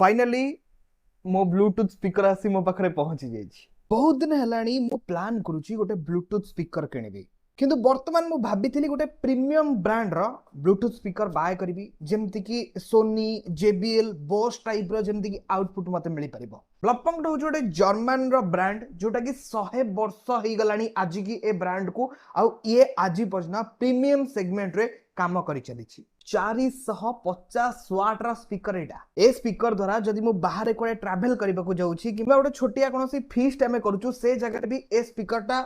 Finally मो Bluetooth speaker आसी मो पाखरे पहुंची जाइछि। बहुत दिन हेलानी मो प्लान करूची गोटे ब्लूटूथ स्पीकर किनिबी, किंतु वर्तमान मु भाबिथिली गोटे प्रीमियम ब्रांड रो ब्लूटूथ स्पीकर बाय करबी, जेमति कि सोनी, JBL, बोस टाइप रो जेमति कि आउटपुट मते मिली परिबो। ब्लॉपंग होची गोटे जर्मन रो ब्रांड जोटा कि 100 वर्ष ही गलानी आज की ए ब्रांड को, आउ ये आज पर्यंत प्रीमियम सेगमेंट रे काम करि चलिछि। 450 वाट रा स्पीकर एटा। ए स्पीकर द्वारा जदि मु बाहर कोए ट्रैवल करबा को जाउछि किबा गोटे छोटिया कोनोसी फीस्ट हमें करूछु, से जगह भी ए स्पीकरटा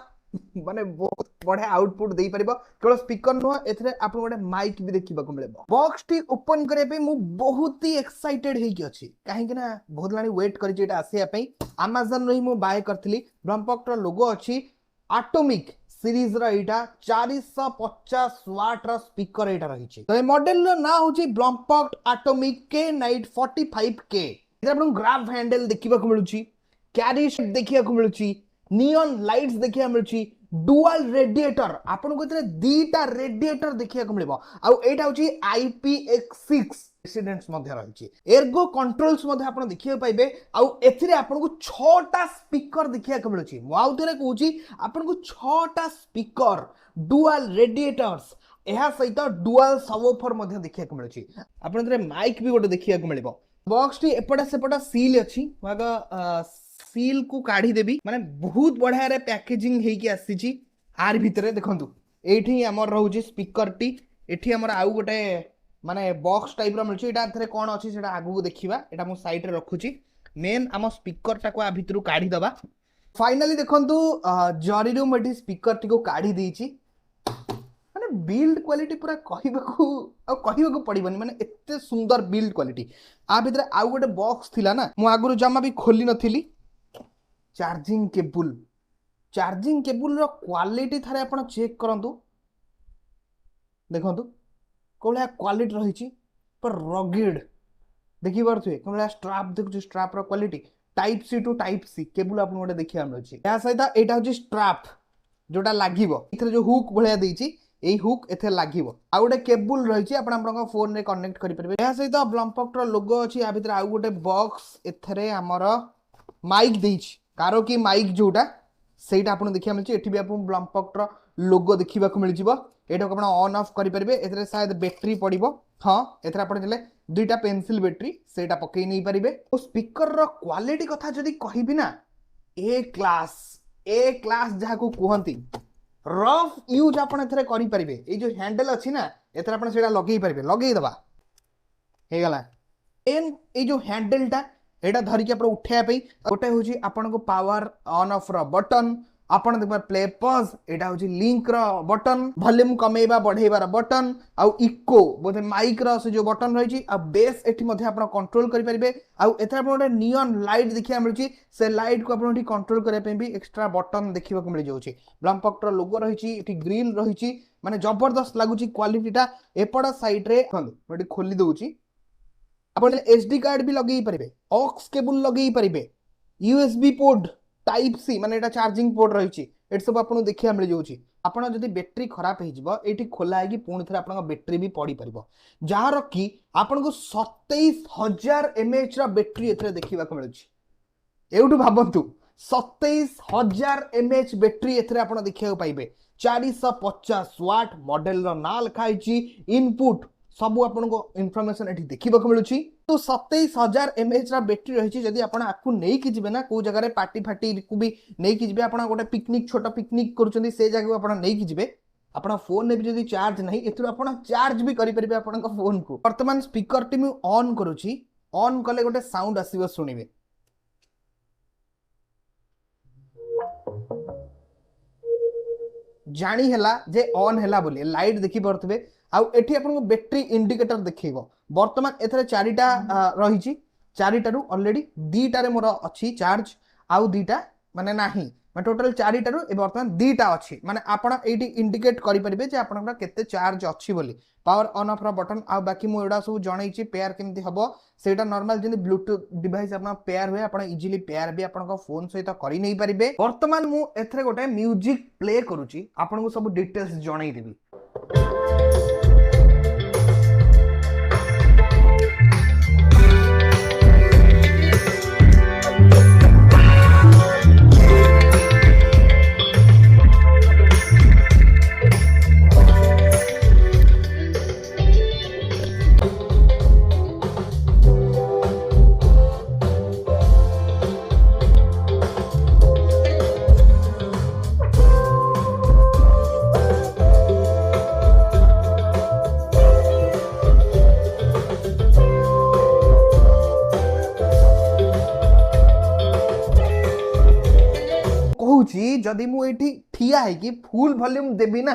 माने बहुत बढ़िया आउटपुट देई परिबो। केवल स्पीकर नो एथरे आपन गोटे माइक भी देखिबा को मिलेबो। बॉक्स टी ओपन करे पे मु बहुत ही एक्साइटेड हेकि अछि, काहे कि ना बहुत लानी वेट करि जेटा आसिया पे। Amazon रही मु बाय करथली। ब्लॉम्पॉक रो लोगो अछि, एटॉमिक सीरीज रा एटा 450 वाट रा स्पीकर एटा रही छै। तो ए मॉडल रो ना होची ब्लॉम्पॉक एटॉमिक K-Night 45K। इधर आपन ग्राफ हैंडल देखिबा को मिलुची, कैरी शेप देखिबा को मिलुची, नियॉन लाइट्स देखिबा मिलुची, डुअल रेडिएटर आपन को इतरे दीटा रेडिएटर देखिबा को मिलबो। आ एटा होची IPX6 एक्सीडेंट्स मध्ये रही। एर्गो कंट्रोल्स मध्ये आपन देखिबा पाइबे। आ एथिरे आपन को 6टा स्पीकर देखिबा को मिलुची। मु आउथरे कहूची आपन को 6टा स्पीकर, डुअल रेडिएटर्स, एहा सहित डुअल सबवूफर मध्ये देखिबा को मिलुची। आपन इतरे माइक भी गोटे देखिबा को मिलबो। बॉक्स टी एपटा सेपटा सील अछि, मागा सील को काढ़ी देबी। माने बहुत बढ़िया रे पैकेजिंग हेकी आसीची। आर भितरे देखंतु एठी हमर रहउची स्पीकर टी, एठी हमर आउ गोटे माने बॉक्स टाइप रो मिलची। एटा थरे कोन अछि सेटा आगु देखिबा। एटा मु साइड रे रखुची। मेन हम स्पीकर टाको आ भितरु काढ़ी दबा। फाइनली देखंतु जरीरु मडी स्पीकर टी को काढ़ी देइची। माने बिल्ड क्वालिटी पूरा कहिबाकू पड़िबनी, माने एते सुंदर बिल्ड क्वालिटी। आ भितरे आउ गोटे बॉक्स थिला ना, मु आगुरु जमा भी खोली नथिली। चार्जिंग केबुल रो क्वालिटी थारे आपण चेक करंतु। देखंतु कोला क्वालिटी रहिची, पर रॉगिड देखि परथुए। कोला स्ट्रैप देखु, स्ट्रैप रो quality type C to type C cable आपण गोटे देखिया मिलची। या सहिता एटा होची स्ट्रैप जोटा लागिवो। इथरे जो हुक भलिया देइची, एई हुक एथे लागिवो। आ गोटे केबुल रहिची, आपण आपन फोन रे कनेक्ट करि परबे। या सहिता ब्लॉम्पॉक रो लोगो अछि। आ भितर आ गोटे बॉक्स, एथरे हमर माइक देइची। कारो की माइक जोटा सेटा आपन देखिया मिलची। एठी भी आपन ब्लॉम्पॉक रो लोगो देखिबा को मिलजिबो। एटा को आपण ऑन ऑफ करि परबे। एथरे शायद बैटरी पडिबो। हां, एथरे आपण देले दुईटा पेंसिल बैटरी सेटा पकई नै परिबे। ओ स्पीकर रो क्वालिटी कथा जदी कहिबी ना, ए क्लास जहा को कहंती। रफ यूज आपण एथरे करि परिबे। ए जो हैंडल अछि ना, एथरे आपण सेटा लगेई परिबे। लगेई दबा हे गला। ए जो हैंडलटा एटा धरि के आपण उठाया पई गोटे होची आपण को पावर ऑन ऑफ रो बटन। आपण देखबा प्ले पॉज, एटा होची लिंक रो बटन, वॉल्यूम कमेबा बढ़ेबा रो बटन, आ इको बोथे माइक रो से जो बटन रहिची। आ बेस एठी मध्ये आपण कंट्रोल करि परिबे। आ एथरा आपण गोटे नियॉन लाइट देखिया मिलची। से लाइट को आपण एठी कंट्रोल करे पे भी एक्स्ट्रा बटन देखिबा को मिल जाउची। ब्लॉम्पॉक रो लोगो रहिची, एठी ग्रिल रहिची, माने जबरदस्त लागुची क्वालिटीटा। एपडा साइड रे खंद एठी खोली दउची। आपण SD कार्ड भी लगेई परिबे, ऑक्स केबल लगेई परिबे, USB पोर्ट टाइप सी, माने एटा चार्जिंग पोर्ट रहिची। एट सब आपन देखिया मिल जाउची। आपण जदी बैटरी खराब हे जिवो, एठी खोला है कि पुणी थरे आपण बैटरी भी पड़ी परिबो। जहार कि आपण को 27000 mAh रा बैटरी एथरे देखिबा को मिलुची। एउठु भाबंतु 27000 mAh बैटरी एथरे आपण देखिया को पाइबे। 450 वाट मॉडल रो ना लिखाइची। इनपुट सब आपन को इन्फॉर्मेशन एठी देखिबा को मिलुची। तो 27000 mAh रा बैटरी रहिची। जदी आपण आकु नै कि जिबे ना, को जगह रे पार्टी फाटी को भी नै कि जिबे, आपण गोटे पिकनिक छोटा पिकनिक करूचंदी, से जगह को आपण नै कि जिबे, आपण फोन ने भी जदी चार्ज नहीं, एथु आपण चार्ज भी करि परिबे आपण को फोन को। वर्तमान स्पीकर टी मु ऑन करूची। ऑन कले गोटे साउंड आसीबो, सुनिबे। जानी हला जे ऑन हला बोली। लाइट देखि परथबे। आउ एठी आपन को बैटरी इंडिकेटर देखैबो। वर्तमान एथरे 4टा रहिची। 4टारु ऑलरेडी 2टा रे मोर अछि चार्ज, आउ 2टा माने नाही, माने टोटल 4टारु ए वर्तमान 2टा अछि। माने आपण एठी इंडिकेट करि परिबे जे आपनका केते चार्ज अछि बोली। पावर ऑन ऑफ रा बटन। आ बाकी मु एडा सब जणैछि पेयर केमति हबो। सेटा नॉर्मल जने ब्लूटूथ डिवाइस आपन पेयर हुए, आपण इजीली पेयर भी आपण को फोन सहित करि नै परिबे। वर्तमान मु एथरे गोटे म्यूजिक प्ले करूची, आपण को सब डिटेल्स जणै देबी। कि जदि मु एठी ठिया है कि फुल वॉल्यूम देबी ना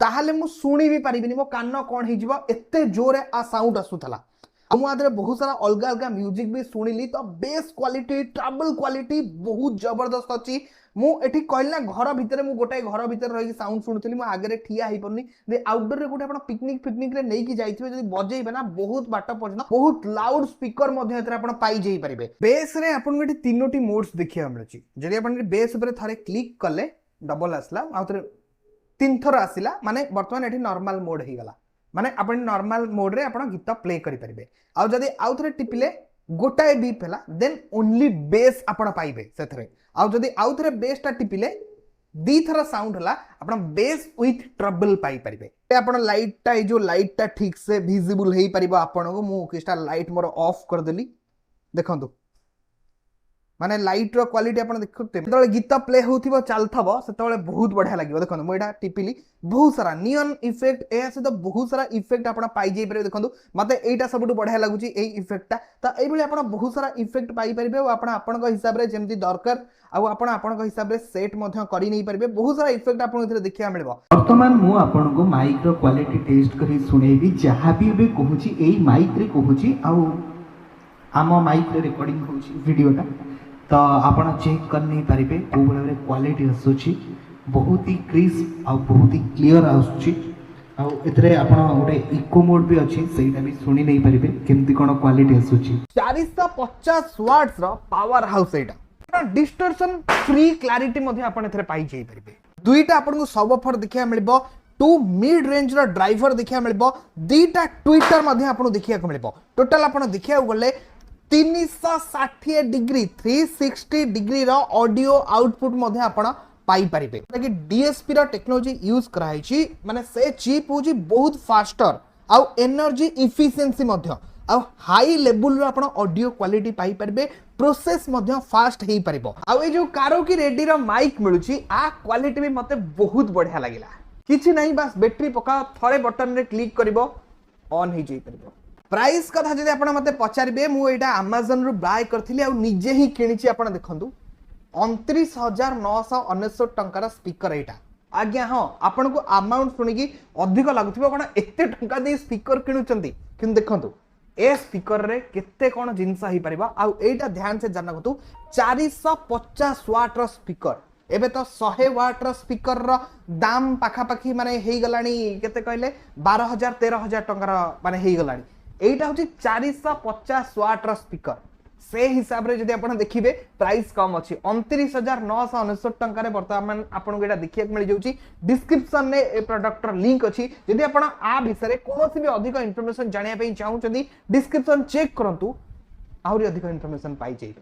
ताहले मु सुनी भी पारिबिनी मो कान कोन हे जिवो एते जोरे आ साउंड आसुथला मु आदरे बहुत सारा अलग अलग म्यूजिक भी सुनिली तो बेस क्वालिटी ट्रबल क्वालिटी बहुत जबरदस्त अछि मु एठी कहल ना घर भितर मु गोटाए घर भितर रही साउंड सुनुथली मु आगरे ठिया हे परनी दे आउटडोर रे गोटे आपण पिकनिक रे नै कि जाइथिबे जदी बजेइबे ना बहुत बाट पर्यंत बहुत लाउड स्पीकर मध्ये एतरे आपण पाई जाई परिबे बेस रे आपण एठी तीनोटी मोड्स देखिया मिलछि जदी आपण बेस ऊपर थारे क्लिक कले डबल आसला आउतरे तीन थर आसिला माने वर्तमान एठी नॉर्मल मोड हे गला माने आपण नॉर्मल मोड रे आपण गीत प्ले करि परिबे आ जदी आउथरे टिपिले गोटाए बीप हैला देन ओनली बेस आपण पाइबे सेथरे आ जदी आउथरे बेस टा टिपिले दी थरा साउंड हला आपण बेस विथ ट्रबल पाई परिबे आपण लाइट टा जो लाइट टा ठीक से विजिबल हेई परिबो आपण को मु किस्टा लाइट मोर ऑफ कर देली देखंतु माने लाइट रो क्वालिटी आपण देखुते जेतले गीत प्ले होथिबो चलथबो सेतले बहुत बढ़िया लागिबो देखंतु मु एटा टिपिली बहुत सारा नियन इफेक्ट ए से तो बहुत सारा इफेक्ट आपण पाई जाई परबे देखंतु मते एटा सबटु बढ़िया लागुची एई इफेक्टटा त एई भली आपण बहुत सारा इफेक्ट पाई परबे और आपण आपन को हिसाब रे जेमति दरकार आ आपण आपन को हिसाब रे सेट मध्य करि नै परबे बहुत सारा इफेक्ट आपण इथरे देखिया मिलबो वर्तमान मु आपन को माइक रो क्वालिटी टेस्ट करी सुनेबी जहां भी बे कहूची एई माइक रे कहूची आ आम माइक रे रिकॉर्डिंग होची वीडियोटा तो आपण चेक कर नहीं पारिबे को बले क्वालिटी आसुची बहुत ही क्रिस्प आ बहुत ही क्लियर आसुची आ एतरे आपण ओटे इको मोड भी अछि सेटा भी सुनी नहीं पारिबे केमती कोन क्वालिटी आसुची 450 वाट्स रो पावर हाउस एटा डिस्टॉर्शन फ्री क्लैरिटी मध्ये आपण एथरे पाई जाई परिबे दुईटा आपण को सब ऑफर देखिया मिलबो टू मिड रेंज रो ड्राइवर देखिया मिलबो दीटा ट्विटर मध्ये आपण देखिया को मिलबो टोटल आपण देखिया गले 360 डिग्री 360 डिग्री रो ऑडियो आउटपुट मध्ये आपण पाई परिबे कि डीएसपी रो टेक्नोलॉजी यूज कराई छी माने से चिप होजी बहुत फास्टर आ एनर्जी इफिशिएंसी मध्ये आ हाई लेवल रो आपण ऑडियो क्वालिटी पाई परिबे प्रोसेस मध्ये फास्ट हेई परिबो आ ए जो कारोकी रेडी रो माइक मिलुची आ क्वालिटी भी मते बहुत बढ़िया लागिला किछि नहीं बस बैटरी पका थरे बटन रे क्लिक करबो ऑन हे जाई परिबो प्राइस कथा जदि आपण मते पचारिबे मु एटा Amazon रु बाय करथिली आ निजे ही किनिछि आपण देखंतु 29999 टंकार स्पीकर एटा आज्ञा हां आपण को अमाउंट सुनी की अधिक लागुथिबो कोन एते टंका दे स्पीकर किनुचंती किन देखंतु ए स्पीकर रे केते कोन जिंस ही परिबा आ एटा ध्यान से जानकतु 450 वाट रो स्पीकर एबे तो 100 वाट रो स्पीकर रो दाम पाखा पाखी माने हेई गलानी केते कहले 12000 13000 टंकार माने हेई गलानी एटा होची 450 वाट रो स्पीकर से हिसाब रे जदि आपण देखिबे प्राइस कम अछि 29999 टंका रे वर्तमान आपण एटा देखिया मिल जाउची डिस्क्रिप्शन ने ए प्रोडक्ट रो लिंक अछि जदि आपण आ विषय रे कोनोसी भी अधिक इंफॉर्मेशन जानिया पई चाहू छथि डिस्क्रिप्शन चेक करंतु आहुरी अधिक इंफॉर्मेशन पाई जाई